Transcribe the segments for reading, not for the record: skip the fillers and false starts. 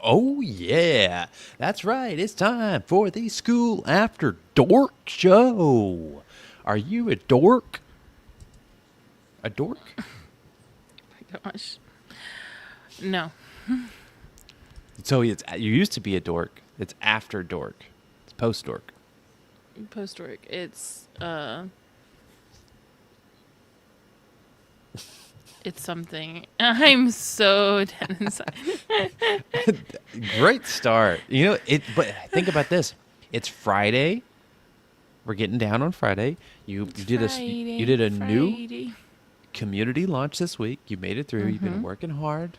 Oh, yeah. That's right. It's time for the School After Dork Show. Are you a dork? A dork? My gosh. No. So you used to be a dork. It's after dork. It's post dork. Post work. It's something. I'm so dead inside. Great start. But think about this. It's Friday. We're getting down on Friday. You did a new Friday. community launch this week. You made it through. You've been working hard.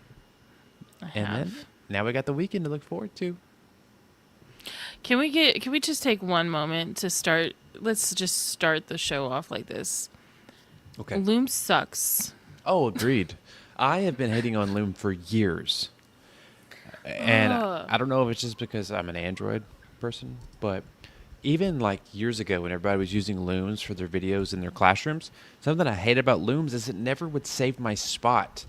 I And have. then now we got the weekend to look forward to. Can we just take one moment to start? Let's just start the show off like this. Okay. Loom sucks. Oh, agreed. I have been hating on Loom for years. And Ugh. I don't know if it's just because I'm an Android person, but even like years ago when everybody was using Looms for their videos in their classrooms, something I hate about Looms is it never would save my spot.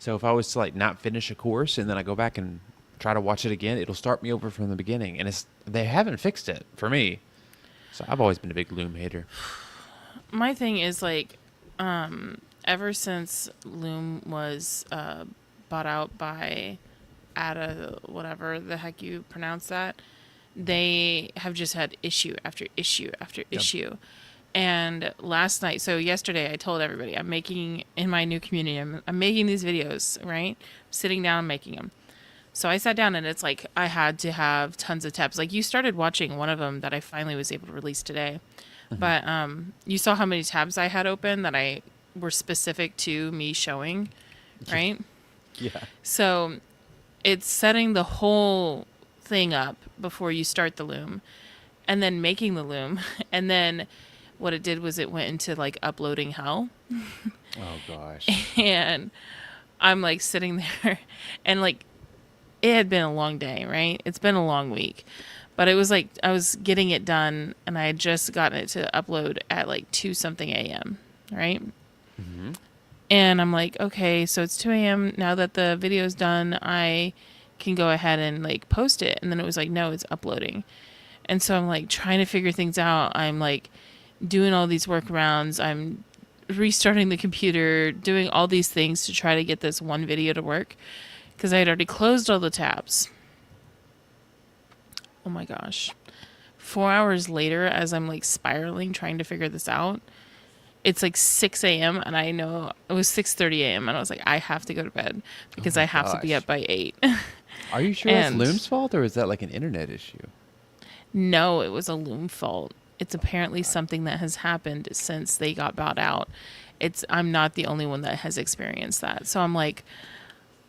So if I was to like not finish a course and then I go back and try to watch it again, it'll start me over from the beginning. And they haven't fixed it for me. So I've always been a big Loom hater. My thing is like, ever since Loom was bought out by Ada, whatever the heck you pronounce that, they have just had issue after issue after issue. And yesterday I told everybody I'm making in my new community, I'm making these videos, right? Sitting down and making them. So I sat down and it's like I had to have tons of tabs. Like you started watching one of them that I finally was able to release today. But you saw how many tabs I had open that I were specific to me showing, right? Yeah. So it's setting the whole thing up before you start the loom and then making the loom. And then what it did was it went into like uploading hell. Oh, gosh. And I'm like sitting there and like it had been a long day, right? It's been a long week. But it was like I was getting it done and I had just gotten it to upload at like 2 something a.m., right? Mm-hmm. And I'm like, okay, so it's 2 a.m. Now that the video's done, I can go ahead and like post it. And then it was like, no, it's uploading. And so I'm like trying to figure things out. I'm like doing all these workarounds. I'm restarting the computer, doing all these things to try to get this one video to work because I had already closed all the tabs. Oh my gosh. 4 hours later, as I'm like spiraling, trying to figure this out, it's like 6 a.m. and I know it was 6:30 a.m. and I was like, I have to go to bed because Oh my I have to be gosh. up by 8. Are you sure it's And- Loom's fault or is that like an internet issue? No, it was a Loom fault. It's apparently something that has happened since they got bought out. I'm not the only one that has experienced that. So I'm like,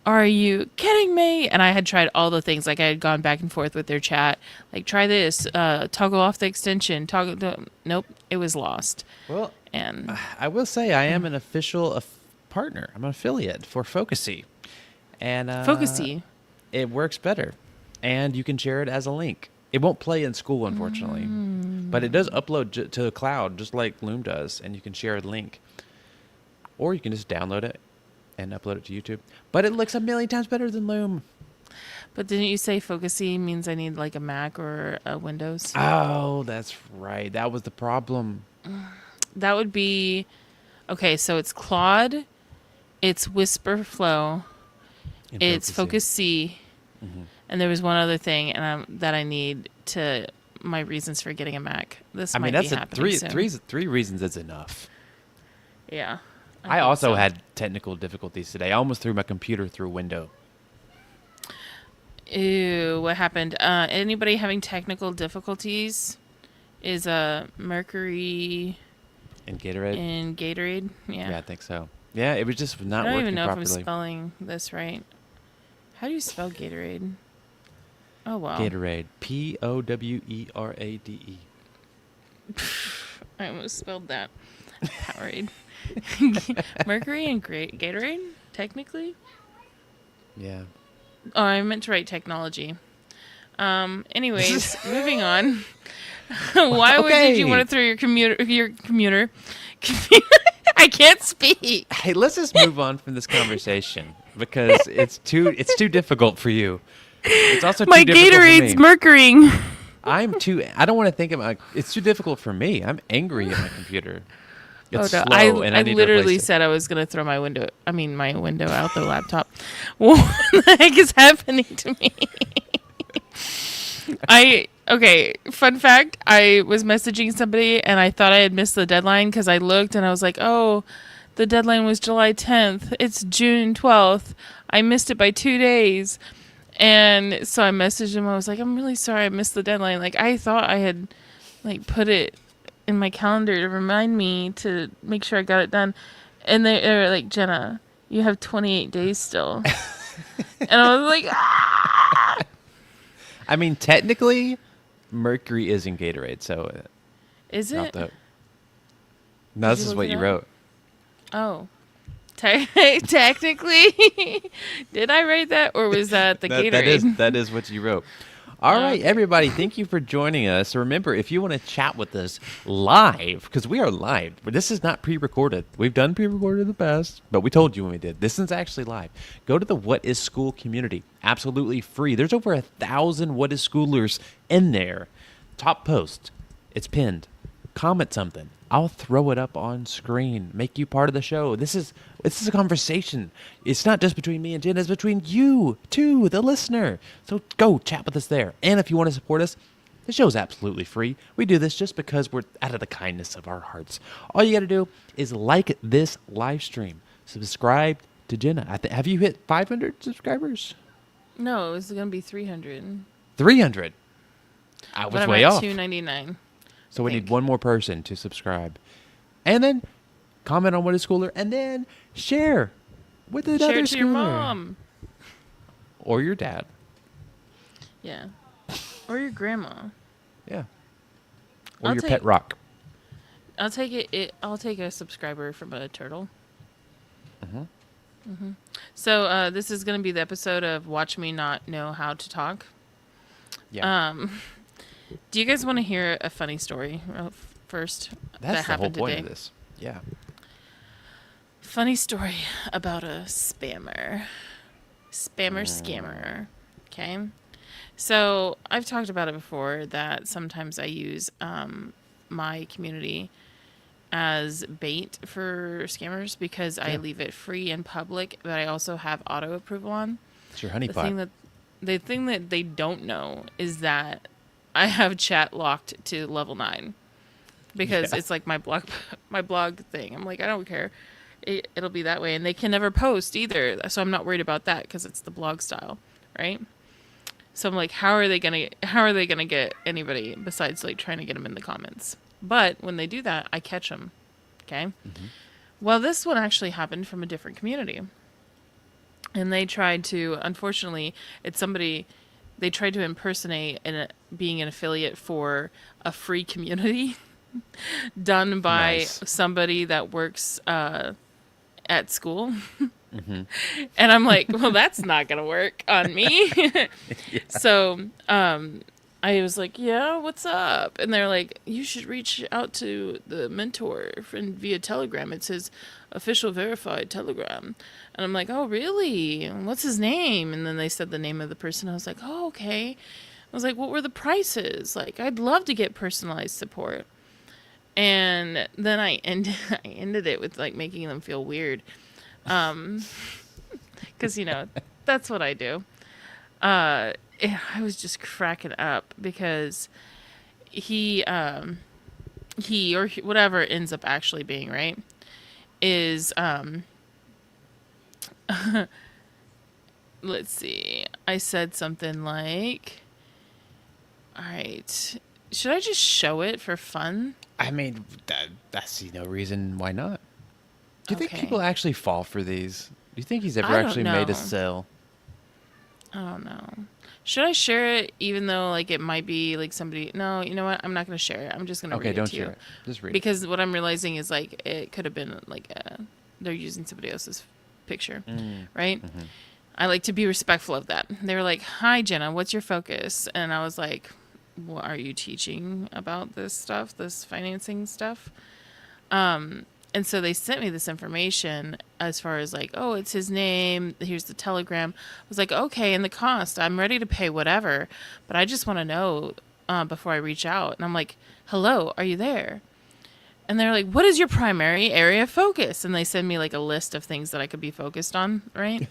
are you kidding me? And I had tried all the things. Like I had gone back and forth with their chat. Like try this, toggle off the extension, nope, it was lost. Well, And I will say I am an official partner. I'm an affiliate for Focusy. And Focusy. It works better. And you can share it as a link. It won't play in school, unfortunately. But it does upload to the cloud, just like Loom does. And you can share a link. Or you can just download it and upload it to YouTube. But it looks a million times better than Loom. But didn't you say Focusy means I need like a Mac or a Windows? Oh, that's right. That was the problem. That would be okay. So it's Claude, it's Whisper Flow, In it's Focusy. Focusy, and there was one other thing, that I need to my reasons for getting a Mac. This I might mean, that's be a happening soon. three reasons is enough. Yeah, I think also so. had technical difficulties today. I almost threw my computer through a window. Ew, what happened? Anybody having technical difficulties? Is Mercury In Gatorade? in Gatorade? Yeah, I think so. Yeah, it was just not I don't working even know properly. if I'm spelling this right. How do you spell Gatorade? Oh, wow. Gatorade. Powerade. I almost spelled that. Powerade. Mercury and Gatorade, technically? Yeah. Oh, I meant to write technology. Anyways, moving on. Why did you want to throw your commuter? I can't speak. Hey, let's just move on from this conversation because it's too difficult for you. It's also too My difficult for Gatorade's me. murking. I don't want to think about. It's too difficult for me. I'm angry at my computer. It's Oh no! slow, and I I need to literally replace it. said I was gonna throw my window out the laptop. What the heck is happening to me? Okay. Fun fact: I was messaging somebody and I thought I had missed the deadline because I looked and I was like, "Oh, the deadline was July 10th. It's June 12th. I missed it by 2 days." And so I messaged him. I was like, "I'm really sorry I missed the deadline. Like I thought I had like put it in my calendar to remind me to make sure I got it done." And they're like, "Jenna, you have 28 days still." And I was like, "Ah!" I mean, technically, Mercury is in Gatorade, so Is not it? the. No, Did this you is look what it you up? wrote. Oh. Technically, did I write that or was that the Gatorade? That is what you wrote. All right, Okay. everybody, thank you for joining us. Remember, if you want to chat with us live, because we are live, but this is not pre-recorded. We've done pre-recorded in the past, but we told you when we did. This is actually live. Go to the What is School community. Absolutely free. There's over 1,000 What is Schoolers in there. Top post. It's pinned. Comment something. I'll throw it up on screen. Make you part of the show. This is a conversation. It's not just between me and Jen. It's between you, too, the listener. So go chat with us there. And if you want to support us, the show's absolutely free. We do this just because we're out of the kindness of our hearts. All you got to do is like this live stream. Subscribe to Jenna. Have you hit 500 subscribers? No, it was gonna be 300, 300. I but was I'm way at off. 299. So we need think. one more person to subscribe. And then comment on What is Schooler. And then share with another Share it to your schooler. mom. Or your dad. Yeah, or your grandma. Yeah. Or I'll your take- pet rock. I'll take it. I'll take a subscriber from a turtle. Mm-hmm. So this is gonna be the episode of Watch Me Not Know How to Talk. Yeah. Do you guys want to hear a funny story first That's that the whole happened point today? of this. Yeah. Funny story about a spammer. Scammer. Okay. So I've talked about it before that sometimes I use my community as bait for scammers because I Yeah. leave it free and public, but I also have auto approval on. It's your honeypot. The thing that they don't know is that I have chat locked to level 9 because Yeah. it's like my blog thing. I'm like, I don't care. It'll be that way, and they can never post either. So I'm not worried about that because it's the blog style, right? So I'm like, how are they gonna get anybody besides like trying to get them in the comments? But when they do that, I catch them. Okay. Mm-hmm. Well, this one actually happened from a different community. And they tried to, unfortunately, they tried to impersonate being an affiliate for a free community done by Nice. somebody that works at school. Mm-hmm. And I'm like, well, that's not going to work on me. So I was like, yeah, what's up? And they're like, you should reach out to the mentor via Telegram. It's his official verified Telegram. And I'm like, oh, really? What's his name? And then they said the name of the person. I was like, oh, okay. I was like, what were the prices? Like, I'd love to get personalized support. And then I ended it with like making them feel weird. Because, that's what I do. I was just cracking up because he or whatever it ends up actually being, right, is let's see. I said something like, all right, should I just show it for fun? I mean, I see no reason why not. Do you think Okay. people actually fall for these? Do you think he's ever I don't actually made know. a sell? I don't know. Should I share it even though like it might be like somebody? No, you know what? I'm not going to share it. I'm just going to Okay, read it don't to you. share it. Just read it. Because what I'm realizing is like it could have been like they're using somebody else's picture, right? Mm-hmm. I like to be respectful of that. They were like, "Hi Jenna, what's your focus?" And I was like, "What are you teaching about this stuff, this financing stuff?" And And so they sent me this information as far as like, oh, it's his name. Here's the telegram. I was like, okay, and the cost. I'm ready to pay whatever, but I just want to know before I reach out. And I'm like, hello, are you there? And they're like, what is your primary area of focus? And they send me like a list of things that I could be focused on, right?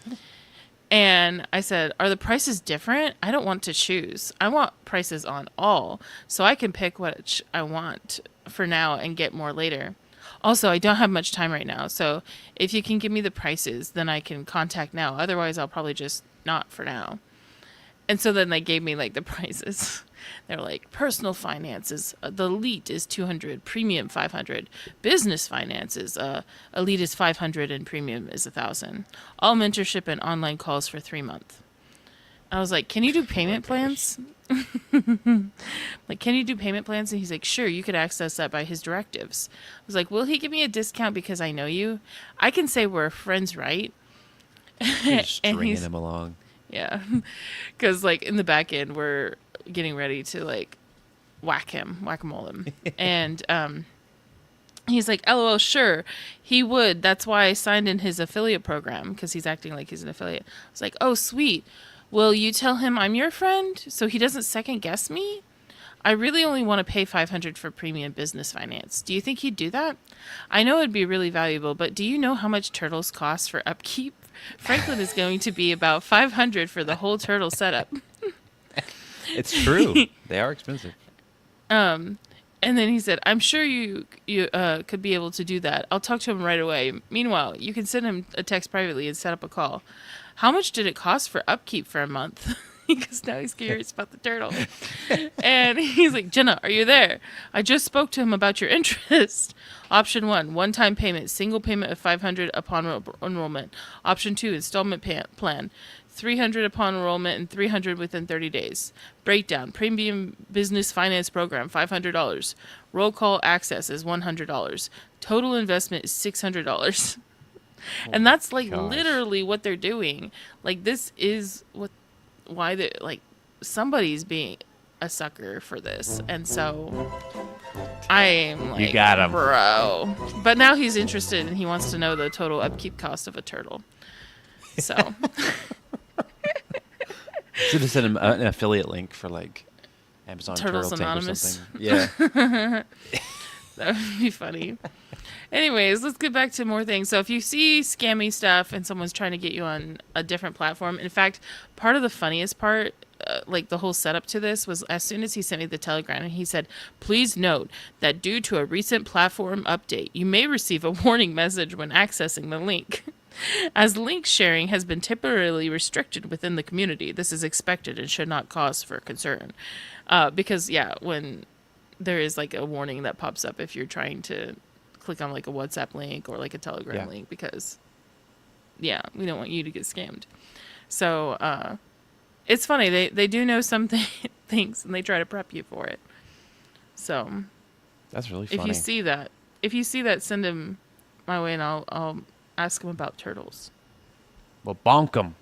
And I said, are the prices different? I don't want to choose. I want prices on all so I can pick what I want for now and get more later. Also, I don't have much time right now. So if you can give me the prices, then I can contact now. Otherwise, I'll probably just not for now. And so then they gave me like the prices. They're like personal finances. The elite is 200, premium 500. Business finances, elite is 500 and premium is 1,000. All mentorship and online calls for 3 months. I was like, can you do payment plans? Like, can you do payment plans? And he's like, sure, you could access that by his directives. I was like, will he give me a discount because I know you? I can say we're friends, right? You're stringing him along. Yeah, because like in the back end, we're getting ready to like whack-a-mole him. And he's like, LOL, sure, he would. That's why I signed in his affiliate program, because he's acting like he's an affiliate. I was like, oh, sweet. Will you tell him I'm your friend so he doesn't second guess me? I really only want to pay $500 for premium business finance. Do you think he'd do that? I know it'd be really valuable, but do you know how much turtles cost for upkeep? Franklin is going to be about $500 for the whole turtle setup. It's true. They are expensive. And then he said, I'm sure you could be able to do that. I'll talk to him right away. Meanwhile, you can send him a text privately and set up a call. How much did it cost for upkeep for a month? Because now he's curious about the turtle. And he's like, Jenna, are you there? I just spoke to him about your interest. Option 1, one-time payment, single payment of $500 upon enrollment. Option 2, installment plan, $300 upon enrollment and $300 within 30 days. Breakdown, premium business finance program, $500. Roll call access is $100. Total investment is $600. And that's like literally what they're doing. Like, this is why they like somebody's being a sucker for this. And so I'm like, you got him, bro. But now he's interested and he wants to know the total upkeep cost of a turtle. So should have sent him an affiliate link for like Amazon Turtles Turtle Anonymous. Tank or something. Yeah. That would be funny. Anyways, let's get back to more things. So if you see scammy stuff and someone's trying to get you on a different platform, in fact, part of the funniest part, like the whole setup to this, was as soon as he sent me the telegram and he said, please note that due to a recent platform update, you may receive a warning message when accessing the link. As link sharing has been temporarily restricted within the community, this is expected and should not cause for concern. Because, yeah, when there is like a warning that pops up if you're trying to click on like a WhatsApp link or like a Telegram link, because we don't want you to get scammed. So it's funny, they do know some things and they try to prep you for it. So that's really funny. if you see that, send him my way and I'll ask him about turtles. Well, bonk him.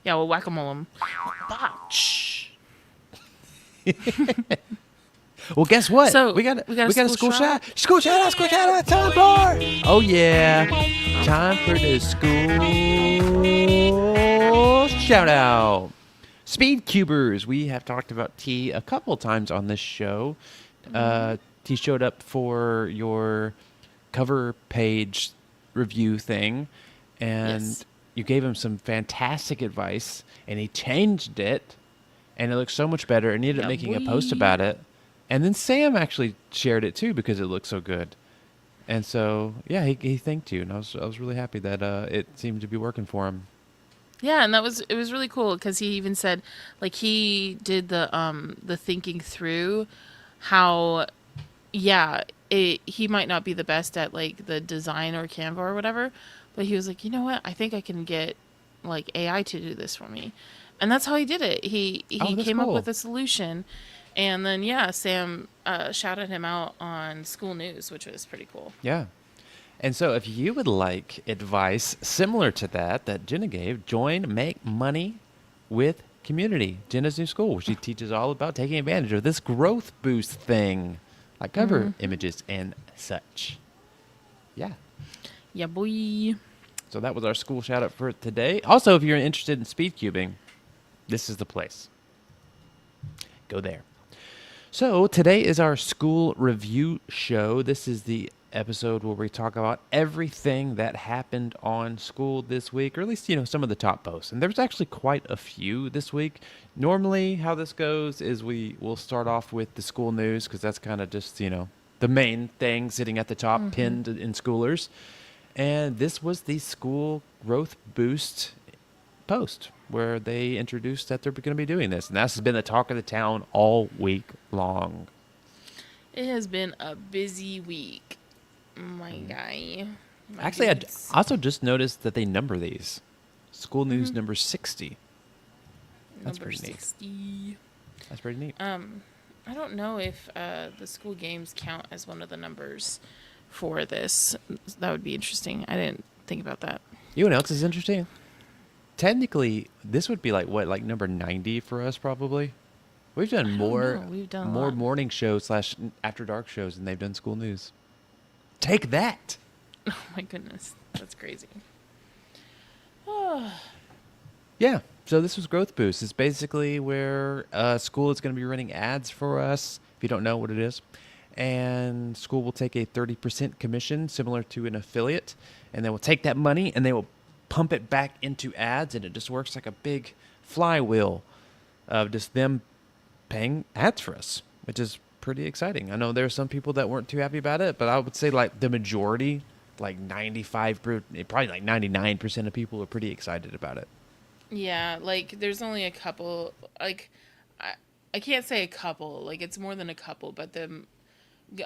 Yeah, we'll whack-a-mole him. Well, guess what? So we got a school shot? School shout out. Time for. Oh yeah, time for the school shout out. Speed Cubers. We have talked about T a couple times on this show. T showed up for your cover page review thing, and you gave him some fantastic advice, and he changed it, and it looks so much better. And he ended up making a post about it. And then Sam actually shared it too because it looked so good. And so, yeah, he thanked you, and I was really happy that it seemed to be working for him. Yeah, and it was really cool because he even said, like, he did the thinking through how, he might not be the best at like the design or Canva or whatever, but he was like, you know what, I think I can get like AI to do this for me, and that's how he did it. He came up with a solution. And then, Sam shouted him out on Skool News, which was pretty cool. Yeah. And so if you would like advice similar to that Jenna gave, join Make Money with Community, Jenna's new school. She teaches all about taking advantage of this growth boost thing, like cover images and such. Yeah. Yeah, boy. So that was our school shout out for today. Also, if you're interested in speed cubing, this is the place. Go there. So today is our school review show. This is the episode where we talk about everything that happened on school this week, or at least, some of the top posts. And there's actually quite a few this week. Normally, how this goes is we will start off with the school news because that's kind of just, the main thing sitting at the top, pinned in schoolers. And this was the school growth boost post where they introduced that they're going to be doing this. And that's been the talk of the town all week long. It has been a busy week, my guy. Actually, I also just noticed that they number these. School news number 60. That's number pretty neat. 60. That's pretty neat. I don't know if the school games count as one of the numbers for this. That would be interesting. I didn't think about that. You know what else is interesting? Technically, this would be like number 90 for us probably. We've done We've done a more lot. morning shows / after dark shows than they've done school news. Take that. Oh my goodness, that's crazy. Oh, Yeah. So this was Growth Boost. It's basically where school is going to be running ads for us, if you don't know what it is. And school will take a 30% commission, similar to an affiliate. And they will take that money and they will pump it back into ads. And it just works like a big flywheel of just them paying ads for us, which is pretty exciting. I know there are some people that weren't too happy about it, but I would say like the majority, like 95, probably like 99% of people are pretty excited about it. yeah, like there's only a couple. Like, I can't say a couple. Like it's more than a couple, but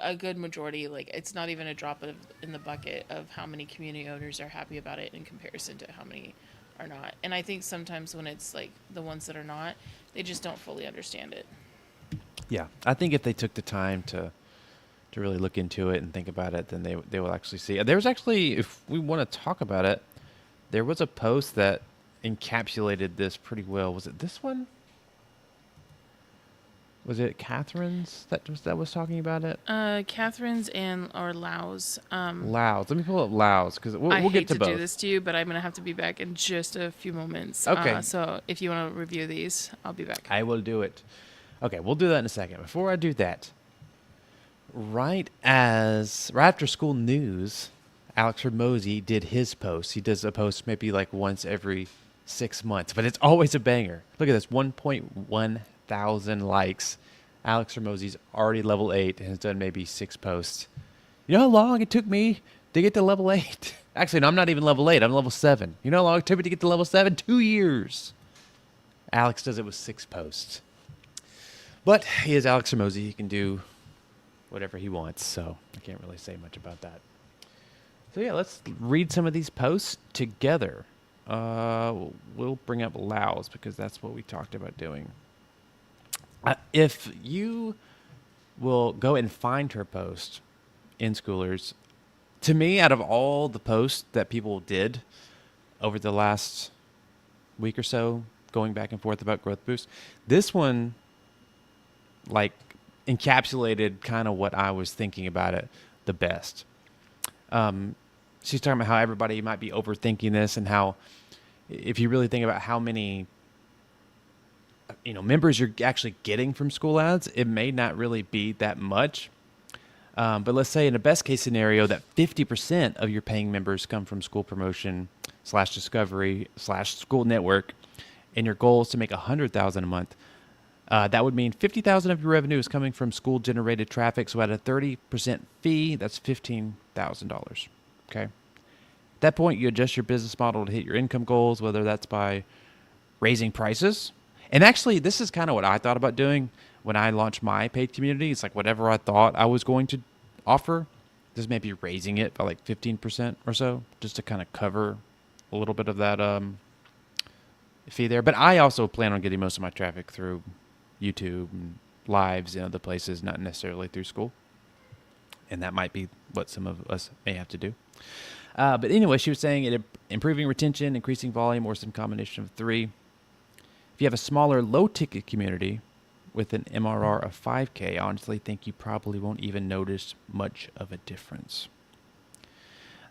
a good majority. Like it's not even a drop in the bucket of how many community owners are happy about it in comparison to how many are not. And I think sometimes when it's like the ones that are not, they just don't fully understand it. Yeah, I think if they took the time to really look into it and think about it, then they will actually see. There was actually, if we want to talk about it, there was a post that encapsulated this pretty well. Was it this one? Was it Catherine's that was talking about it? Catherine's or Laos. Laos. Let me pull up Laos because we'll I get hate to to both. do this to you, but I'm gonna have to be back in just a few moments. Okay. So if you want to review these, I'll be back. I will do it. Okay, we'll do that in a second. Before I do that, right after school news, Alex Ramosi did his post. He does a post maybe like once every 6 months, but it's always a banger. Look at this, 1.1 thousand likes. Alex Ramosi's already level 8 and has done maybe 6 posts. You know how long it took me to get to level 8? Actually, no, I'm not even level 8. I'm level 7. You know how long it took me to get to level 7? 2 years. Alex does it with 6 posts. But he is Alex Ramosi. He can do whatever he wants, so I can't really say much about that. So yeah, let's read some of these posts together. We'll bring up Laos because that's what we talked about doing. If you will go and find her post in Schoolers, to me, out of all the posts that people did over the last week or so, going back and forth about Growth Boost, this one, like, encapsulated kind of what I was thinking about it the best. She's talking about how everybody might be overthinking this and how if you really think about how many members you're actually getting from school ads, it may not really be that much. But let's say in a best case scenario that 50% of your paying members come from school promotion /discovery /school network, and your goal is to make $100,000 a month. That would mean $50,000 of your revenue is coming from school generated traffic. So at a 30% fee, that's $15,000. Okay. At that point, you adjust your business model to hit your income goals, whether that's by raising prices. And actually, this is kind of what I thought about doing when I launched my paid community. It's like whatever I thought I was going to offer, just maybe raising it by like 15% or so, just to kind of cover a little bit of that fee there. But I also plan on getting most of my traffic through YouTube and lives and other places, not necessarily through school. And that might be what some of us may have to do. But anyway, she was saying it improving retention, increasing volume, or some combination of 3. If you have a smaller, low-ticket community with an MRR of 5K, I honestly think you probably won't even notice much of a difference.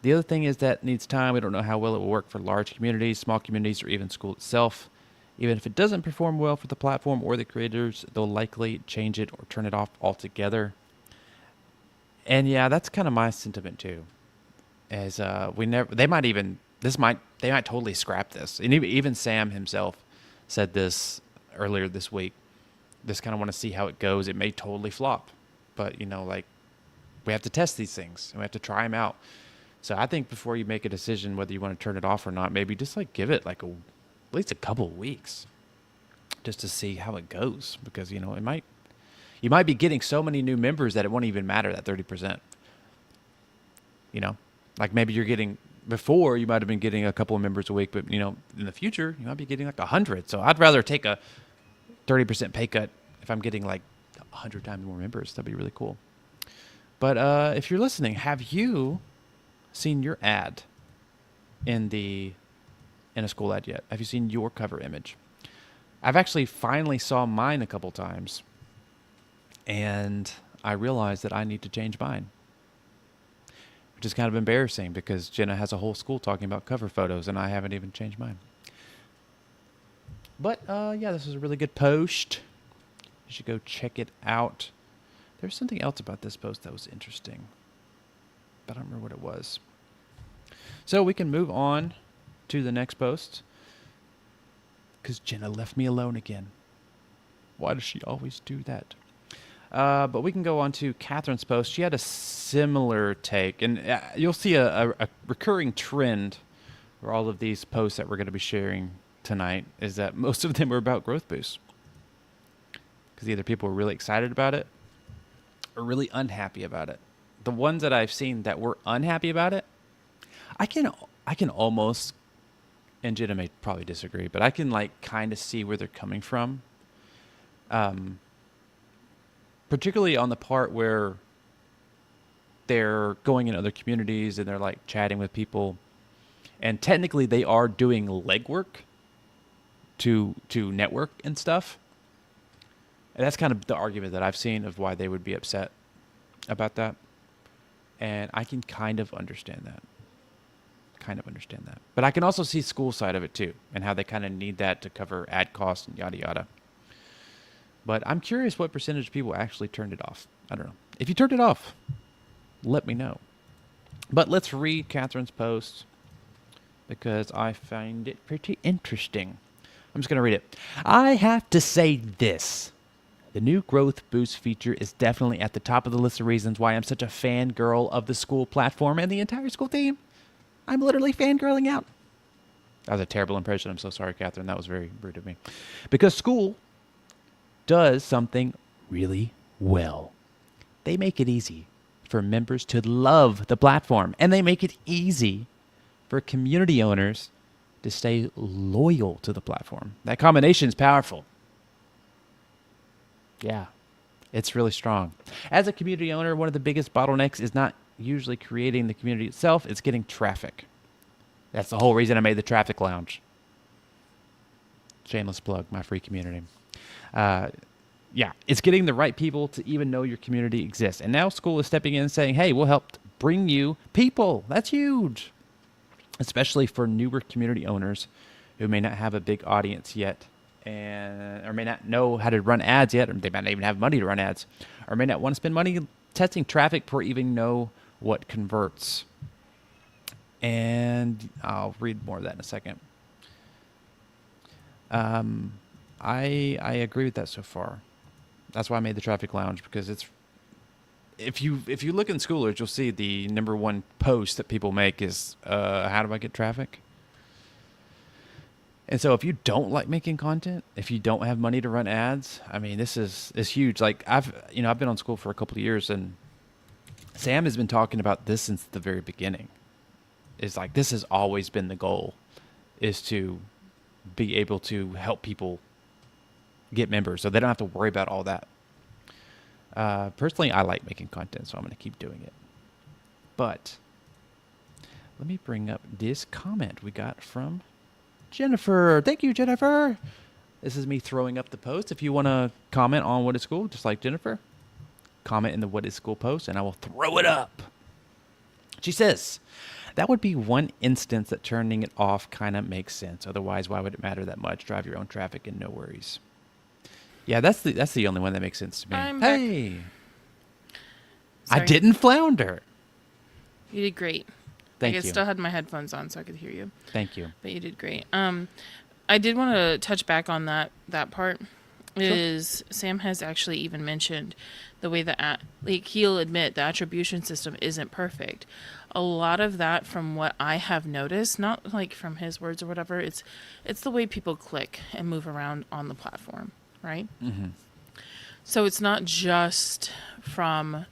The other thing is that needs time. We don't know how well it will work for large communities, small communities, or even Skool itself. Even if it doesn't perform well for the platform or the creators, they'll likely change it or turn it off altogether. And yeah, that's kind of my sentiment too. As we never, they might even they might totally scrap this. And even Sam himself said this earlier this week. Just kind of want to see how it goes. It may totally flop, but like we have to test these things and we have to try them out. So I think before you make a decision whether you want to turn it off or not, maybe just like give it like at least a couple of weeks just to see how it goes, because you might be getting so many new members that it won't even matter, that 30%. Like maybe you're getting, before you might have been getting a couple of members a week, but in the future you might be getting like 100. So I'd rather take a 30% pay cut if I'm getting like 100 times more members. That'd be really cool. But if you're listening, have you seen your ad in a Skool ad yet? Have you seen your cover image? I've actually finally saw mine a couple times, and I realized that I need to change mine, which is kind of embarrassing because Jenna has a whole school talking about cover photos, and I haven't even changed mine. But yeah, this is a really good post. You should go check it out. There's something else about this post that was interesting, but I don't remember what it was. So we can move on to the next post, because Jenna left me alone again. Why does she always do that? But we can go on to Catherine's post. She had a similar take, and you'll see a recurring trend for all of these posts that we're going to be sharing tonight is that most of them were about growth boosts, because either people were really excited about it or really unhappy about it. The ones that I've seen that were unhappy about it, I can almost, and Jenna may probably disagree, but I can like kind of see where they're coming from. Particularly on the part where they're going in other communities and they're like chatting with people, and technically they are doing legwork to network and stuff. And that's kind of the argument that I've seen of why they would be upset about that. And I can kind of understand that. But I can also see Skool side of it too, and how they kind of need that to cover ad costs and yada yada. But I'm curious what percentage of people actually turned it off. I don't know. If you turned it off, let me know. But let's read Catherine's post, because I find it pretty interesting. I'm just going to read it. I have to say this. The new growth boost feature is definitely at the top of the list of reasons why I'm such a fangirl of the Skool platform and the entire Skool team. I'm literally fangirling out. That was a terrible impression. I'm so sorry, Catherine. That was very rude of me. Because Skool does something really well. They make it easy for members to love the platform, and they make it easy for community owners to stay loyal to the platform. That combination is powerful. Yeah, it's really strong. As a community owner, one of the biggest bottlenecks is not usually creating the community itself, it's getting traffic. That's the whole reason I made the traffic lounge. Shameless plug, my free community. Yeah, it's getting the right people to even know your community exists. And now Skool is stepping in and saying, hey, we'll help bring you people. That's huge. Especially for newer community owners who may not have a big audience yet, or may not know how to run ads yet, or they might not even have money to run ads, or may not want to spend money testing traffic before even know what converts. And I'll read more of that in a second. I agree with that so far. That's why I made the traffic lounge, because it's, if you look in Skoolers, you'll see the number one post that people make is how do I get traffic? And so if you don't like making content, if you don't have money to run ads, I mean, this is huge. Like I've been on Skool for a couple of years, and Sam has been talking about this since the very beginning. It's like, this has always been the goal, is to be able to help people get members so they don't have to worry about all that. Personally, I like making content, so I'm going to keep doing it. But let me bring up this comment we got from Jennifer. Thank you, Jennifer. This is me throwing up the post. If you want to comment on What is Skool, just like Jennifer, comment in the What is Skool post, and I will throw it up. She says, that would be one instance that turning it off kind of makes sense. Otherwise, why would it matter that much? Drive your own traffic and no worries. Yeah, that's the only one that makes sense to me. I'm back. Hey, I Sorry. didn't flounder. You did great. Thank I you. still had my headphones on so I could hear you. Thank you. But you did great. I did want to touch back on that part. Sure. Is Sam has actually even mentioned the way that like he'll admit the attribution system isn't perfect. A lot of that, from what I have noticed, not like from his words or whatever, it's the way people click and move around on the platform, right? Mm-hmm. So it's not just from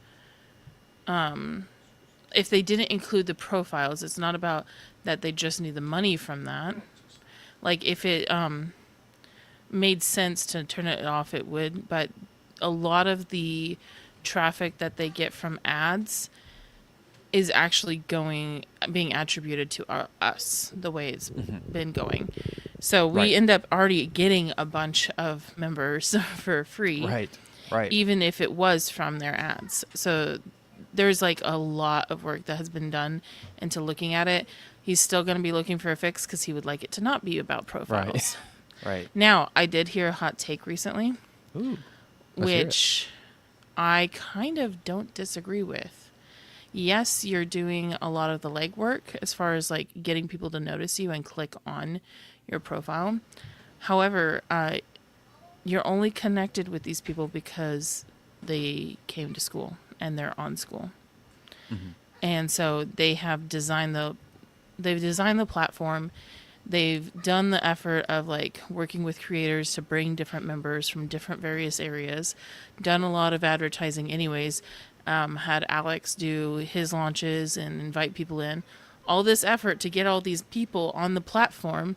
if they didn't include the profiles, it's not about that they just need the money from that. Like if it made sense to turn it off, it would, but a lot of the traffic that they get from ads is actually being attributed to us the way it's been going. So we end up already getting a bunch of members for free. Right. Even if it was from their ads. So there's like a lot of work that has been done into looking at it. He's still going to be looking for a fix because he would like it to not be about profiles. Right. Now, I did hear a hot take recently, Ooh, let's hear it. which I kind of don't disagree with. Yes, you're doing a lot of the legwork as far as like getting people to notice you and click on your profile. However, you're only connected with these people because they came to Skool and they're on Skool. Mm-hmm. And so they've designed the platform. They've done the effort of like working with creators to bring different members from different various areas, done a lot of advertising anyways, had Alex do his launches and invite people in. All this effort to get all these people on the platform,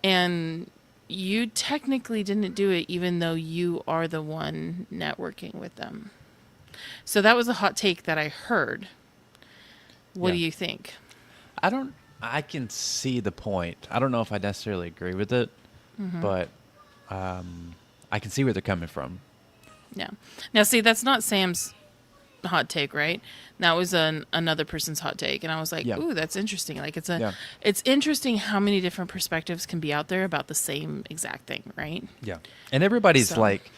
and you technically didn't do it even though you are the one networking with them. So that was a hot take that I heard. What do you think? I can see the point. I don't know if I necessarily agree with it, but I can see where they're coming from. Yeah. Now, see, that's not Sam's hot take, right? That was another person's hot take, and I was like, "Ooh, that's interesting." Like, it's interesting how many different perspectives can be out there about the same exact thing, right? Yeah, and everybody's like,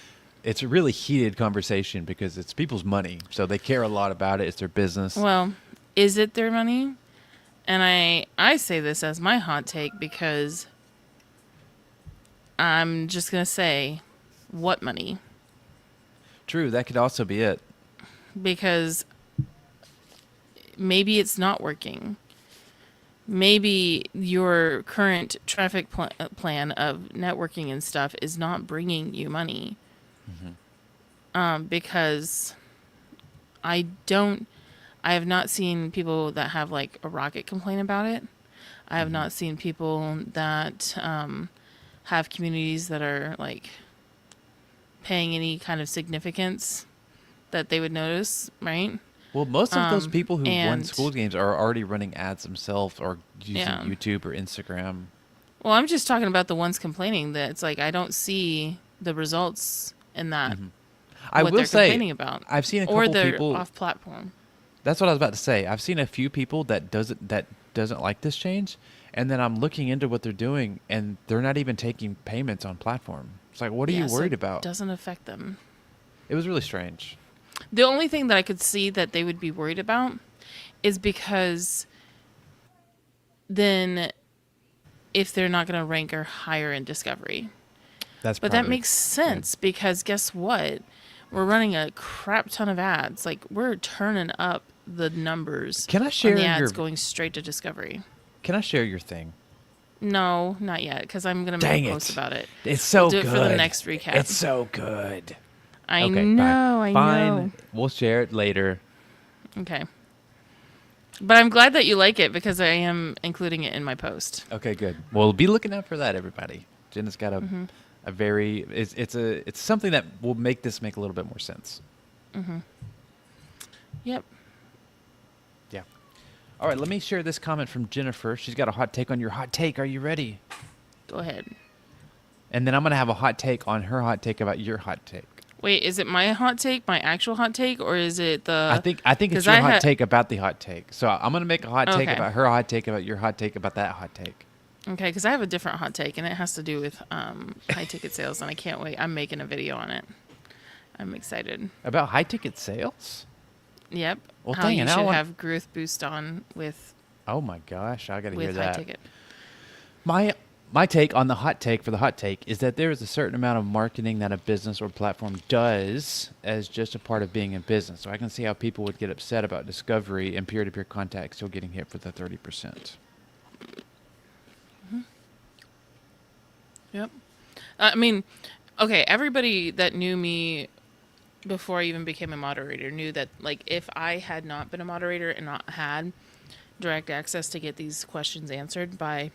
it's a really heated conversation because it's people's money, so they care a lot about it. It's their business. Well, is it their money? And I say this as my hot take because I'm just gonna say, what money? True, that could also be it. Because maybe it's not working. Maybe your current traffic plan of networking and stuff is not bringing you money. Because I have not seen people that have like a rocket complain about it. I have not seen people that have communities that are like paying any kind of significance that they would notice, right? Well, most of those people who won and- Skool games are already running ads themselves or using YouTube or Instagram. Well, I'm just talking about the ones complaining that it's like I don't see the results in that. I what will they're say, complaining about, I've seen a or couple they're people. off platform. That's what I was about to say. I've seen a few people that doesn't like this change, and then I'm looking into what they're doing, and they're not even taking payments on platform. It's like, what are you worried about? It doesn't affect them. It was really strange. The only thing that I could see that they would be worried about is because then if they're not going to rank or higher in discovery. But that makes sense because guess what? We're running a crap ton of ads. Like we're turning up the numbers. Can I share on the ads your? going straight to discovery? Can I share your thing? No, not yet, because I'm gonna make a post about it. It's so We'll do good. it for the next recap. It's so good. I Okay, know. I Fine. know. We'll share it later. Okay. But I'm glad that you like it because I am including it in my post. Okay, good. Well, be looking out for that, everybody. Jenna's got a very it's something that will make this make a little bit more sense. Yep. Yeah. All right, let me share this comment from Jennifer. She's got a hot take on your hot take. Are you ready? Go ahead. And then I'm going to have a hot take on her hot take about your hot take. Wait, is it my hot take, my actual hot take, or is it I the? think it's Because your I hot had. take about the hot take. So I'm gonna make a hot take Okay. about her hot take about your hot take about that hot take. Okay, because I have a different hot take, and it has to do with high ticket sales, and I can't wait. I'm making a video on it. I'm excited. About high ticket sales? Yep. Well, How dang you it! I should want. have growth boost on Oh my gosh, I gotta hear with high that. ticket. My take on the hot take for the hot take is that there is a certain amount of marketing that a business or platform does as just a part of being in business. So I can see how people would get upset about discovery and peer-to-peer contact still getting hit for the 30%. Yep. I mean, okay, everybody that knew me before I even became a moderator knew that, like, if I had not been a moderator and not had direct access to get these questions answered by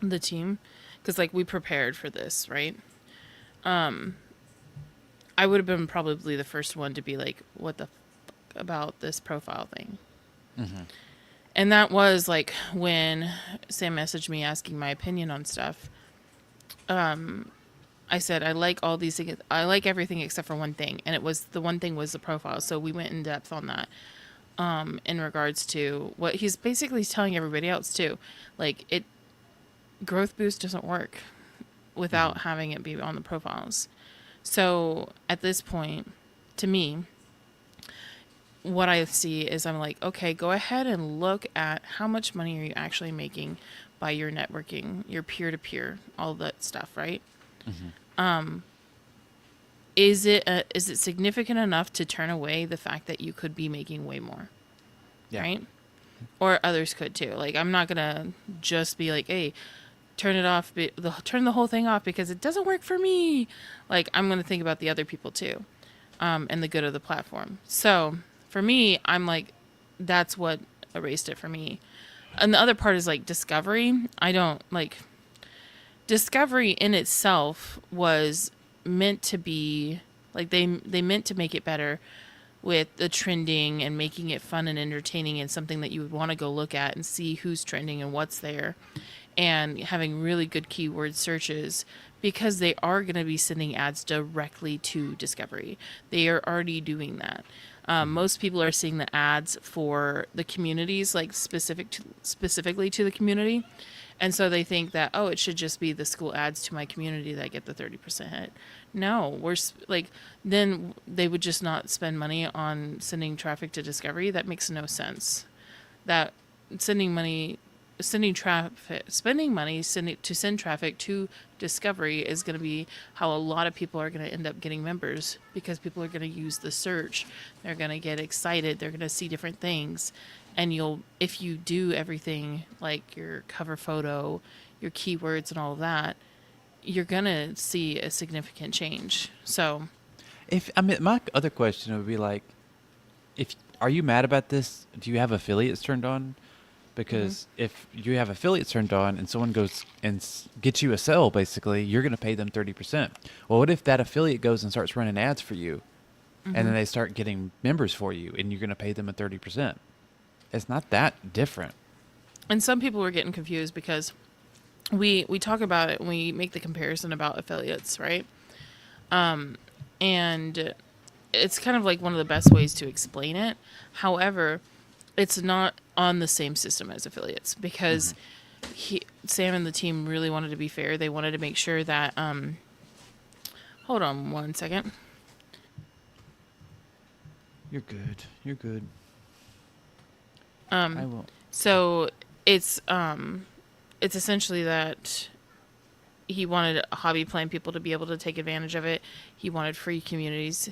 the team, because, like, we prepared for this, right? I would have been probably the first one to be like, what the fuck about this profile thing? Mm-hmm. And that was, like, when Sam messaged me asking my opinion on stuff. I said, I like all these things. I like everything except for one thing. And it was the one thing was the profile. So we went in depth on that in regards to what he's basically telling everybody else too. Like, growth boost doesn't work without having it be on the profiles. So at this point, to me, what I see is I'm like, okay, go ahead and look at how much money are you actually making by your networking, your peer-to-peer, all that stuff, right? Is it significant enough to turn away the fact that you could be making way more, Yeah. right? Or others could too. Like, I'm not gonna just be like, hey, turn it off, turn the whole thing off because it doesn't work for me. Like, I'm gonna think about the other people too, and the good of the platform. So for me, I'm like, that's what erased it for me. And the other part is like discovery. I don't like discovery in itself was meant to be like they meant to make it better with the trending and making it fun and entertaining and something that you would want to go look at and see who's trending and what's there, and having really good keyword searches, because they are going to be sending ads directly to discovery. They are already doing that. Most people are seeing the ads for the communities, like specifically to the community. And so they think that, oh, it should just be the Skool ads to my community that get the 30% hit. No, like, then they would just not spend money on sending traffic to discovery. That makes no sense. That sending money sending traffic, spending money to send traffic to discovery is going to be how a lot of people are going to end up getting members, because people are going to use the search. They're going to get excited. They're going to see different things. And if you do everything like your cover photo, your keywords and all of that, you're going to see a significant change. So my other question would be like, if are you mad about this? Do you have affiliates turned on? Because if you have affiliates turned on and someone goes and gets you a sale, basically, you're going to pay them 30%. Well, what if that affiliate goes and starts running ads for you, and then they start getting members for you, and you're going to pay them a 30%? It's not that different. And some people were getting confused because we talk about it when we make the comparison about affiliates, right? And it's kind of like one of the best ways to explain it. However, it's not on the same system as affiliates, because Sam and the team really wanted to be fair. They wanted to make sure that hold on one second. You're good. You're good. I will. So it's essentially that he wanted hobby plan people to be able to take advantage of it. He wanted free communities,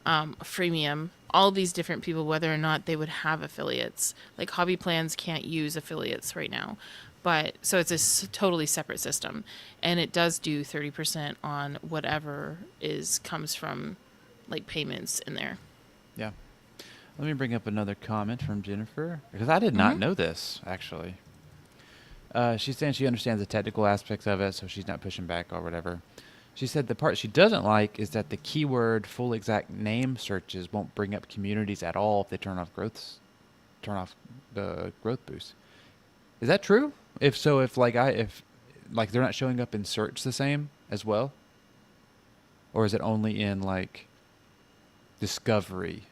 freemium, all these different people, whether or not they would have affiliates. Like, hobby plans can't use affiliates right now. But so it's a totally separate system, and it does do 30% on whatever comes from like payments in there. Yeah. Let me bring up another comment from Jennifer, because I did not know this, actually. She's saying she understands the technical aspects of it, so she's not pushing back or whatever. She said the part she doesn't like is that the keyword full exact name searches won't bring up communities at all if they turn off the growth boost. Is that true? If so, if they're not showing up in search the same as well, or is it only in like discovery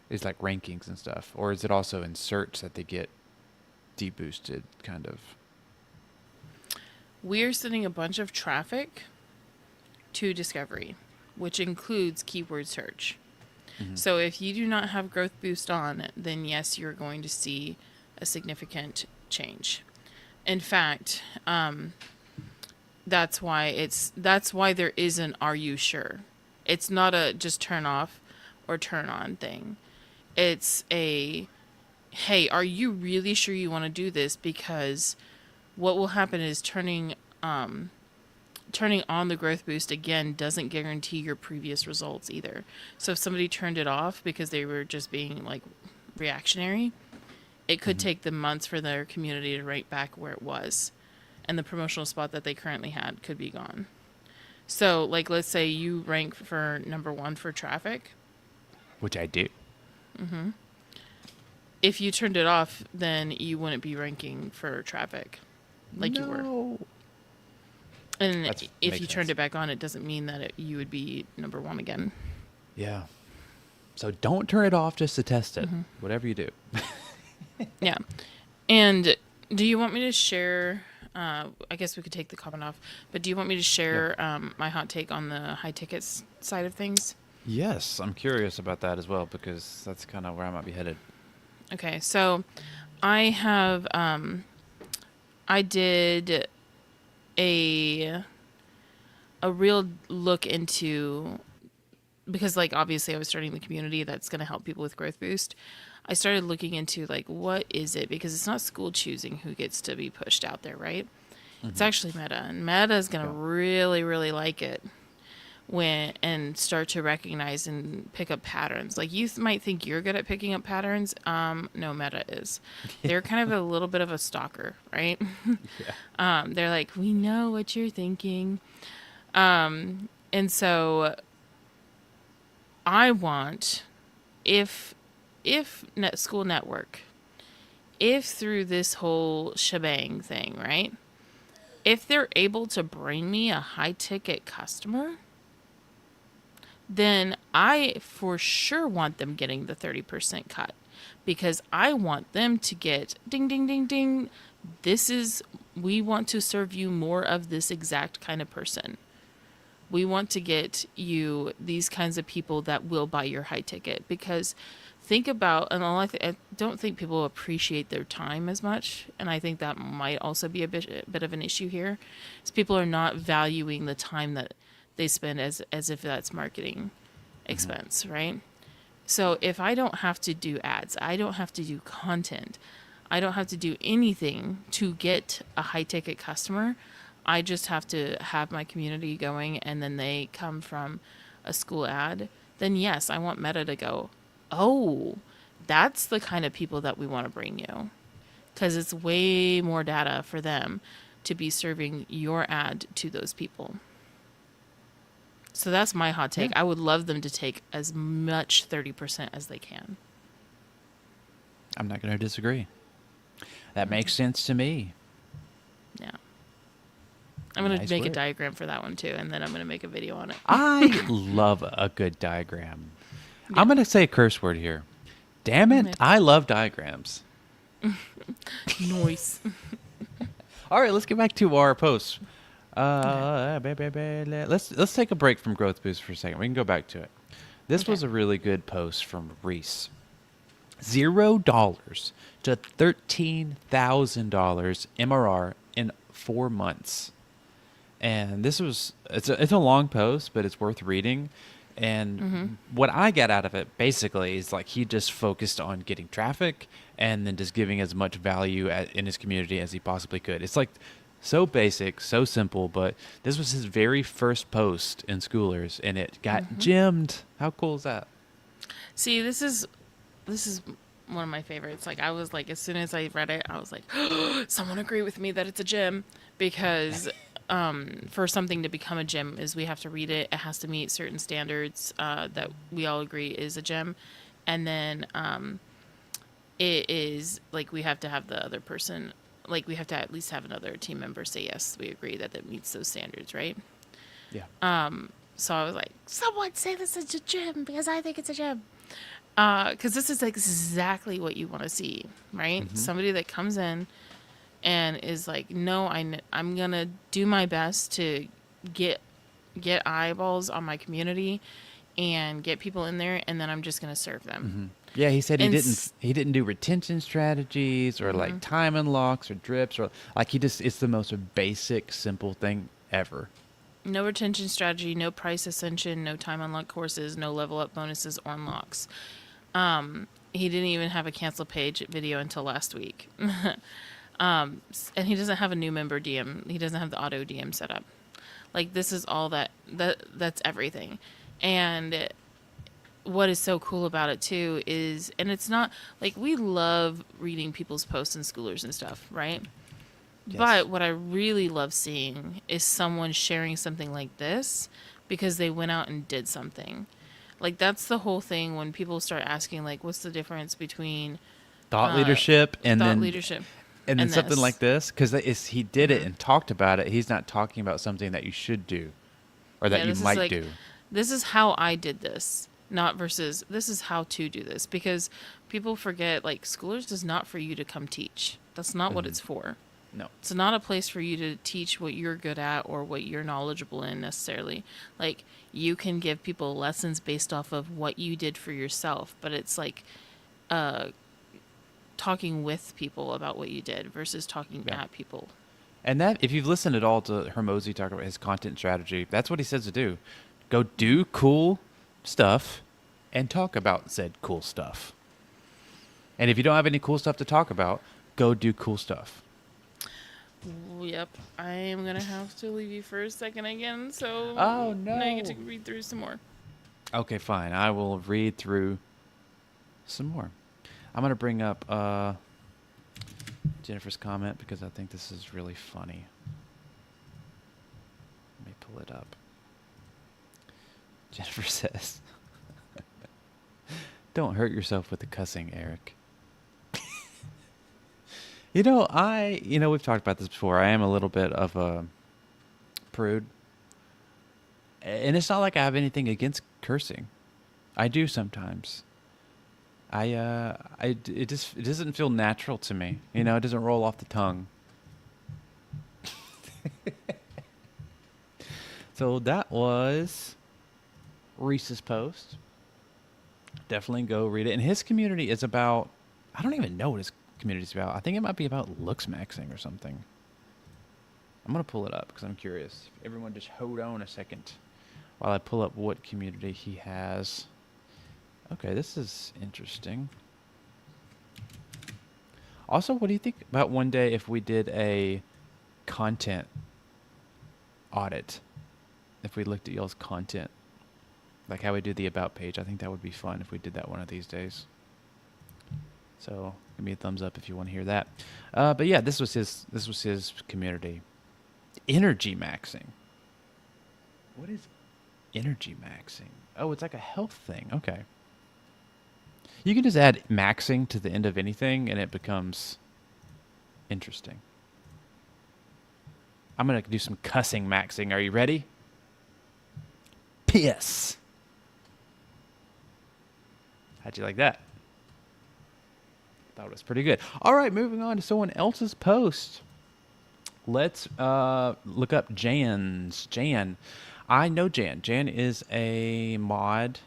is like rankings and stuff, or is it also in search that they get deboosted kind of? We're sending a bunch of traffic to discovery, which includes keyword search. Mhm. So if you do not have growth boost on, then yes, you're going to see a significant change. In fact, that's why there is an "Are you sure?" It's not a just turn off or turn on thing. It's a, hey, are you really sure you want to do this? Because what will happen is turning on the growth boost again doesn't guarantee your previous results either. So if somebody turned it off because they were just being like reactionary, it could Mhm. take them months for their community to rank back where it was, and the promotional spot that they currently had could be gone. So like, let's say you rank for number 1 for traffic. Which I do. If you turned it off, then you wouldn't be ranking for traffic like you were. No. And That's if makes you turned sense. it back on, it doesn't mean that you would be number 1 again. Yeah. So don't turn it off just to test it. Whatever you do. Yeah. And do you want me to share? I guess we could take the comment off, but do you want me to share my hot take on the high tickets side of things? Yes, I'm curious about that as well because that's kind of where I might be headed. Okay, so I have I did a real look into, because like obviously I was starting the community that's going to help people with growth boost. I started looking into like, what is it, because it's not Skool choosing who gets to be pushed out there, right? It's actually Meta, and Meta is going to Yeah. really like it when and start to recognize and pick up patterns. Like you might think you're good at picking up patterns. No, Meta is. They're kind of a little bit of a stalker, right? Yeah. They're like, we know what you're thinking. And so I want, if Skool Network, if through this whole shebang thing, right? If they're able to bring me a high ticket customer, then I for sure want them getting the 30% cut, because I want them to get ding, ding, ding, ding. We want to serve you more of this exact kind of person. We want to get you these kinds of people that will buy your high ticket, because think about, and I don't think people appreciate their time as much, and I think that might also be a bit of an issue here, is people are not valuing the time that they spend as if that's marketing expense, right? So if I don't have to do ads, I don't have to do content, I don't have to do anything to get a high ticket customer. I just have to have my community going, and then they come from a Skool ad. Then yes, I want Meta to go, oh, that's the kind of people that we want to bring you, because it's way more data for them to be serving your ad to those people. So that's my hot take. Yeah. I would love them to take as much 30% as they can. I'm not going to disagree. That makes sense to me. Yeah. I'm going to Nice make a work. diagram for that one too, and then I'm going to make a video on it. I love a good diagram. Yeah. I'm going to say a curse word here. Damn it, Okay. I love diagrams. Noise. All right, let's get back to our posts. Let's take a break from growth boost for a second. We can go back to it. This Okay. was a really good post from Reese. $0 to $13,000 MRR in 4 months. And it's a long post, but it's worth reading. And what I got out of it basically is like he just focused on getting traffic and then just giving as much value in his community as he possibly could. It's like so basic, so simple, but this was his very first post in Schoolers, and it got gemmed. How cool is that? See, this is one of my favorites. Like I was like, as soon as I read it, I was like, someone agree with me that it's a gem, because for something to become a gem is we have to read it. It has to meet certain standards that we all agree is a gem, and then it is like we have to have the other person, like we have to at least have another team member say yes, we agree that meets those standards, right? Yeah. So I was like, someone say this is a gym because I think it's a gym. Because this is exactly what you want to see, right? Mm-hmm. Somebody that comes in and is like, no, I'm gonna do my best to get eyeballs on my community and get people in there, and then I'm just gonna serve them. Mm-hmm. Yeah, he said And he didn't do retention strategies or like time unlocks or drips or like he just it's the most basic simple thing ever. no retention strategy, no price ascension, no time unlock courses, no level up bonuses or unlocks. He didn't even have a cancel page video until last week. And he doesn't have a new member DM. He doesn't have the auto DM set up. Like this is all that's everything. And what is so cool about it too is, and it's not like we love reading people's posts and schoolers and stuff, right? Yes. But what I really love seeing is someone sharing something like this because they went out and did something. Like that's the whole thing when people start asking like what's the difference between Thought leadership thought leadership and then and something this. like this because he did it and talked about it. He's not talking about something that you should do or that Yeah, you this is might like do. this is how I did this, not versus this is how to do this because people forget like Schoolers is not for you to come teach. That's not what it's for. No. It's not a place for you to teach what you're good at or what you're knowledgeable in necessarily. Like you can give people lessons based off of what you did for yourself, but it's like talking with people about what you did versus talking Yeah. at people. And that if you've listened at all to Hermosi talk about his content strategy, that's what he says to do. Go do cool stuff and talk about said cool stuff. And if you don't have any cool stuff to talk about, go do cool stuff. Yep, I am gonna have to leave you for a second again. So Oh, now you get to no. read through some more. Okay, fine. I will read through some more. I'm going to bring up Jennifer's comment because I think this is really funny. Let me pull it up. Jennifer says, "Don't hurt yourself with the cussing, Eric." We've talked about this before. I am a little bit of a prude. And it's not like I have anything against cursing. I do sometimes. It doesn't feel natural to me. It doesn't roll off the tongue. So that was Reese's post. Definitely go read it. And his community is about, I don't even know what his community is about. I think it might be about looks maxing or something. I'm going to pull it up because I'm curious. Everyone just hold on a second while I pull up what community he has. Okay, this is interesting. Also, what do you think about one day if we did a content audit? If we looked at y'all's content, like how we do the about page, I think that would be fun if we did that one of these days. So give me a thumbs up if you want to hear that. But yeah, this was his community. Energy maxing. What is energy maxing? Oh, it's like a health thing. Okay. You can just add maxing to the end of anything and it becomes interesting. I'm going to do some cussing maxing. Are you ready? Piss. How'd you like that? Thought it was pretty good. All right, moving on to someone else's post. Let's look up Jan's. Jan. I know Jan. Jan is a mod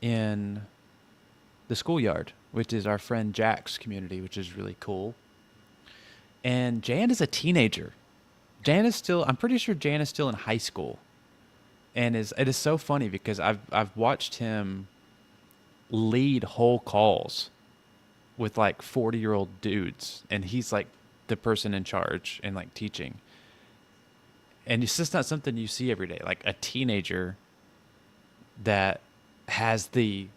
in the schoolyard, which is our friend Jack's community, which is really cool. And Jan is a teenager. I'm pretty sure Jan is still in high school. And it is so funny because I've watched him lead whole calls with like 40-year-old dudes, and he's like the person in charge and like teaching. And it's just not something you see every day. Like a teenager that has the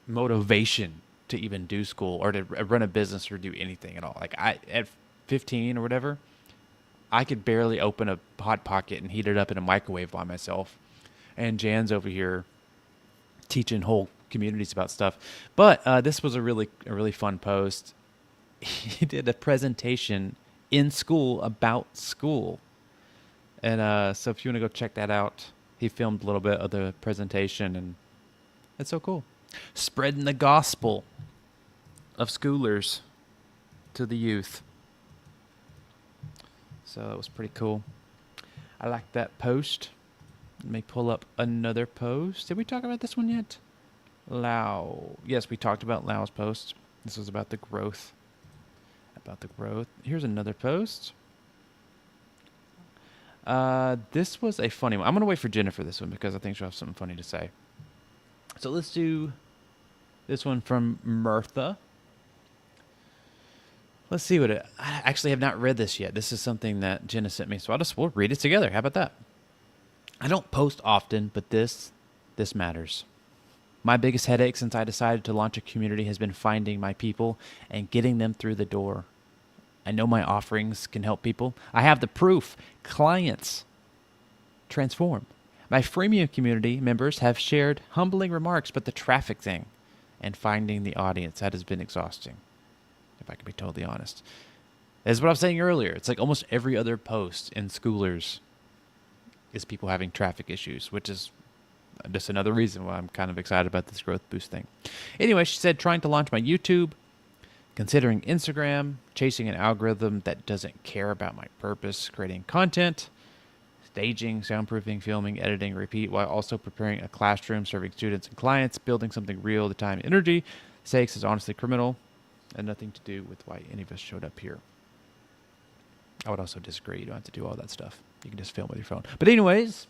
motivation to even do school or to run a business or do anything at all. Like at 15 or whatever, I could barely open a hot pocket and heat it up in a microwave by myself. And Jan's over here teaching whole communities about stuff. But this was a really fun post. He did a presentation in school about school. And so if you want to go check that out, he filmed a little bit of the presentation, and it's so cool. Spreading the gospel of schoolers to the youth. So that was pretty cool. I like that post. Let me pull up another post. Did we talk about this one yet? Lao. Yes, we talked about Lao's post. This was about the growth. Here's another post. This was a funny one. I'm going to wait for Jennifer this one because I think she'll have something funny to say. So let's do this one from Mirtha. Let's see what it... I actually have not read this yet. This is something that Jenna sent me, so we'll read it together. How about that? I don't post often, but this matters. My biggest headache since I decided to launch a community has been finding my people and getting them through the door. I know my offerings can help people. I have the proof. Clients transform. My freemium community members have shared humbling remarks, but the traffic thing and finding the audience, that has been exhausting, if I can be totally honest. That's what I was saying earlier. It's like almost every other post in Schoolers is people having traffic issues, which is just another reason why I'm kind of excited about this growth boost thing. Anyway, she said, trying to launch my YouTube, considering Instagram, chasing an algorithm that doesn't care about my purpose, creating content, staging, soundproofing, filming, editing, repeat, while also preparing a classroom, serving students and clients, building something real, the time and energy stakes is honestly criminal and nothing to do with why any of us showed up here. I would also disagree. You don't have to do all that stuff. You can just film with your phone. But anyways,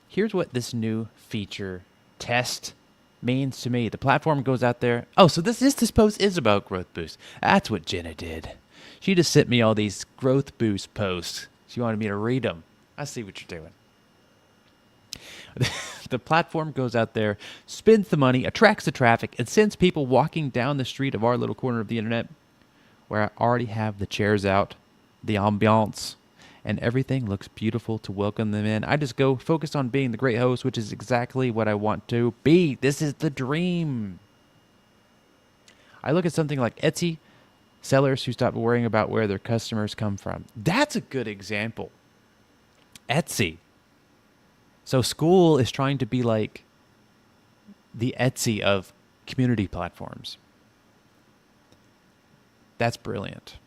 here's what this new feature test means to me. The platform goes out there. Oh, so this post is about Growth Boost. That's what Jenna did. She just sent me all these Growth Boost posts. She wanted me to read them. I see what you're doing. The platform goes out there, spends the money, attracts the traffic, and sends people walking down the street of our little corner of the internet where I already have the chairs out, the ambiance, and everything looks beautiful to welcome them in. I just go focused on being the great host, which is exactly what I want to be. This is the dream. I look at something like Etsy, sellers who stopped worrying about where their customers come from. That's a good example. Etsy. So Skool is trying to be like the Etsy of community platforms. That's brilliant.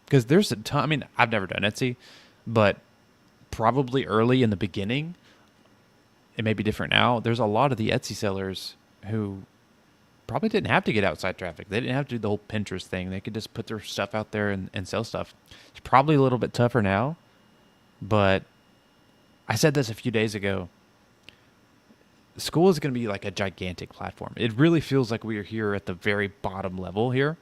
Because there's a ton, I mean, I've never done Etsy, but probably early in the beginning, it may be different now. There's a lot of the Etsy sellers who probably didn't have to get outside traffic. They didn't have to do the whole Pinterest thing. They could just put their stuff out there and sell stuff. It's probably a little bit tougher now, but I said this a few days ago. Skool is going to be like a gigantic platform. It really feels like we are here at the very bottom level here.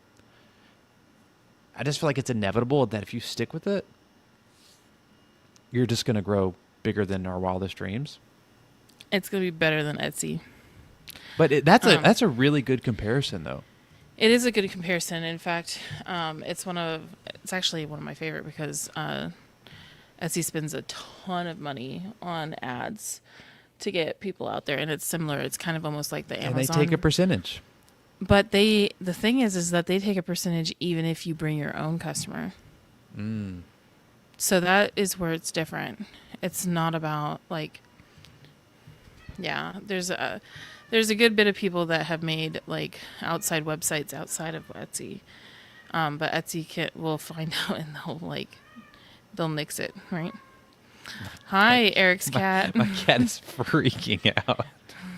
I just feel like it's inevitable that if you stick with it, you're just going to grow bigger than our wildest dreams. It's going to be better than Etsy. But that's a really good comparison, though. It is a good comparison. In fact, it's actually one of my favorite because Etsy spends a ton of money on ads to get people out there, and it's similar. It's kind of almost like the Amazon. And they take a percentage. But the thing is that they take a percentage even if you bring your own customer. Mm. So that is where it's different. It's not about there's a good bit of people that have made like outside websites outside of Etsy. But Etsy will find out and they'll nix it, right? Hi, Eric's cat. My cat is freaking out.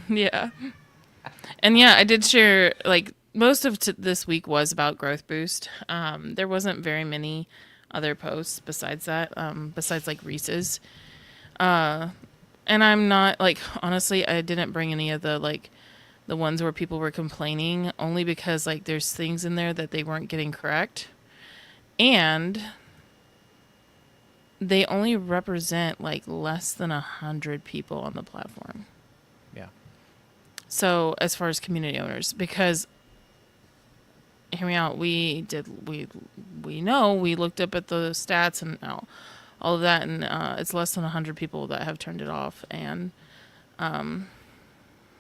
Yeah. And yeah, I did share, most of this week was about Growth Boost. There wasn't very many other posts besides that, besides Reese's. And I'm not, honestly, I didn't bring any of the ones where people were complaining, only because, there's things in there that they weren't getting correct. And they only represent, less than 100 people on the platform. Yeah. So as far as community owners, because hear me out, we know we looked up at the stats and all of that, and it's less than 100 people that have turned it off, and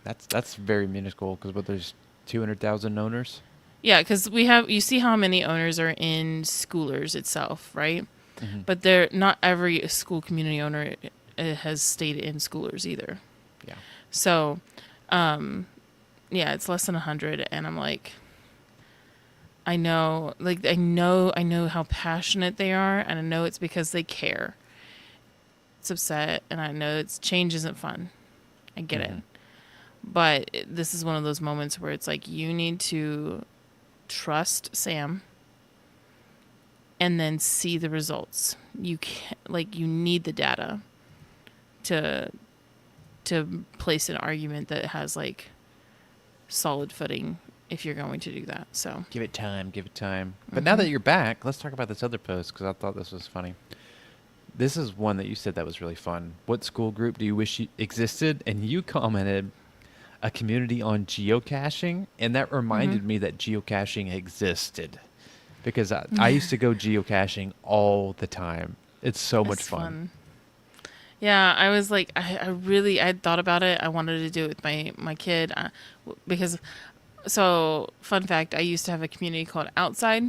that's very minuscule because there's 200,000 owners. Yeah, because you see how many owners are in Schoolers itself, right? Mm-hmm. But not every school community owner it has stayed in schoolers either. Yeah. So, yeah, it's less than 100, and I'm like, I know how passionate they are, and I know it's because they care. It's upset, and I know change isn't fun. I get it. But this is one of those moments where it's like, you need to trust Sam and then see the results. You can't, you need the data to place an argument that has solid footing if you're going to do that. So give it time. But now that you're back, let's talk about this other post, because I thought this was funny. This is one that you said that was really fun. What school group do you wish existed? And you commented, a community on geocaching, and that reminded me that geocaching existed, because I used to go geocaching all the time. It's so much fun. Yeah, I was like, I had thought about it. I wanted to do it with my kid, because, so fun fact, I used to have a community called Outside,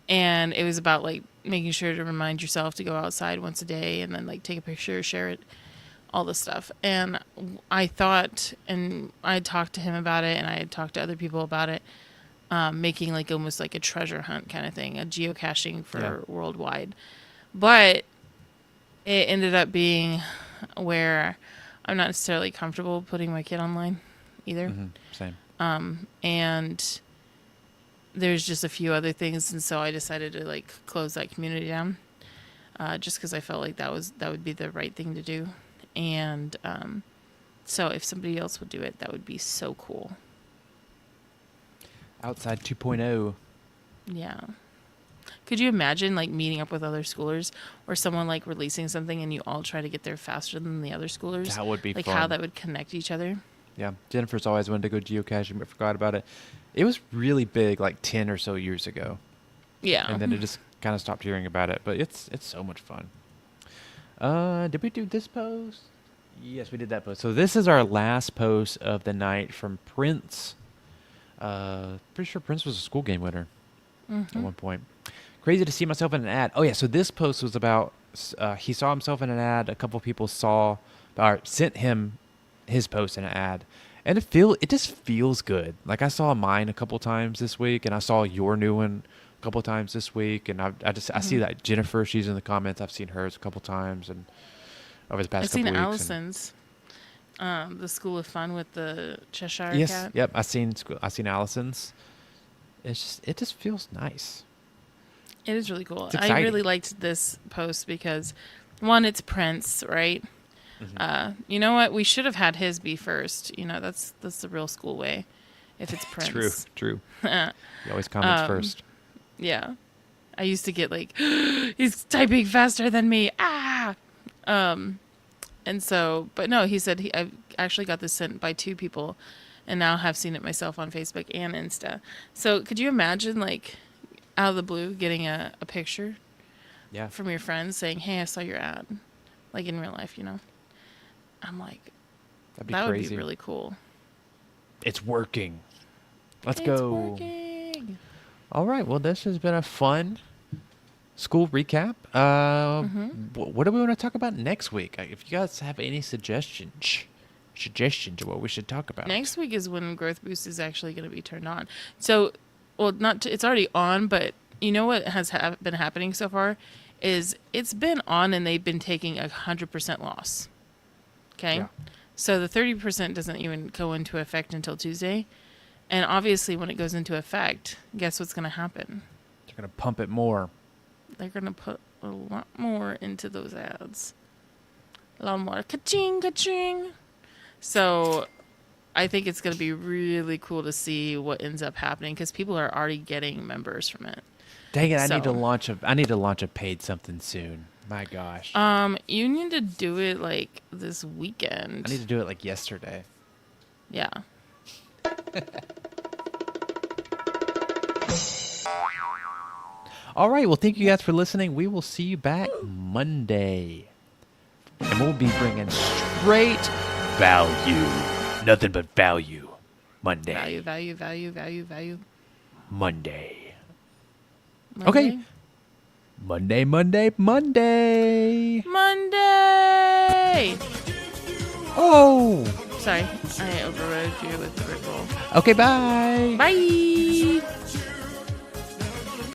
and it was about making sure to remind yourself to go outside once a day, and then take a picture, share it, all this stuff. And I thought, and I had talked to him about it, and I had talked to other people about it, making almost a treasure hunt kind of thing, a geocaching for worldwide. But it ended up being where I'm not necessarily comfortable putting my kid online either. Same. And there's just a few other things, and so I decided to close that community down, just because I felt like that would be the right thing to do. And so if somebody else would do it, that would be so cool. Outside 2.0. Yeah. Could you imagine meeting up with other schoolers, or someone releasing something and you all try to get there faster than the other schoolers? That would be fun. How that would connect each other. Yeah. Jennifer's always wanted to go geocaching but forgot about it. It was really big 10 or so years ago. Yeah. And then it just kind of stopped hearing about it, but it's so much fun. Did we do this post? Yes, we did that post. So this is our last post of the night from Prince. Pretty sure Prince was a school game winner at one point. Crazy to see myself in an ad. Oh yeah, so this post was about he saw himself in an ad. A couple people sent him his post in an ad, and it just feels good. I saw mine a couple times this week, and I saw your new one a couple times this week, and I see that Jennifer, she's in the comments. I've seen hers a couple times, and over the past couple weeks. I've seen Allison's, the School of Fun with the Cheshire Cat. Yep. I've seen Allison's. It just feels nice. It is really cool. It's exciting. I really liked this post because, one, it's Prince, right? You know what? We should have had his be first. That's the real school way. If it's Prince. True. He always comments first. Yeah. I used to get he's typing faster than me. And so, but no, he said I actually got this sent by 2 people, and now have seen it myself on Facebook and Insta. So could you imagine out of the blue getting a picture from your friends saying, hey, I saw your ad, in real life, I'm like, that would be really cool. It's working. Let's It's go. Working. All right. Well, this has been a fun school recap. What do we want to talk about next week? If you guys have any suggestions of what we should talk about. Next week is when Growth Boost is actually going to be turned on. So, it's already on, but you know what has been happening so far is it's been on and they've been taking 100% loss. Okay? Yeah. So the 30% doesn't even go into effect until Tuesday. And obviously when it goes into effect, guess what's going to happen? They're going to pump it more. They're going to put a lot more into those ads. A lot more. Ka-ching, ka-ching. So I think it's going to be really cool to see what ends up happening because people are already getting members from it. Dang it! I need to launch a paid something soon. My gosh. You need to do it this weekend. I need to do it yesterday. Yeah. All right. Well, thank you guys for listening. We will see you back Monday, and we'll be bringing straight value, nothing but value. Monday. Value. Monday. Monday? Okay. Monday. Monday! Yay! Oh. Sorry, I overrode you with the Rickroll. Okay, bye. Bye!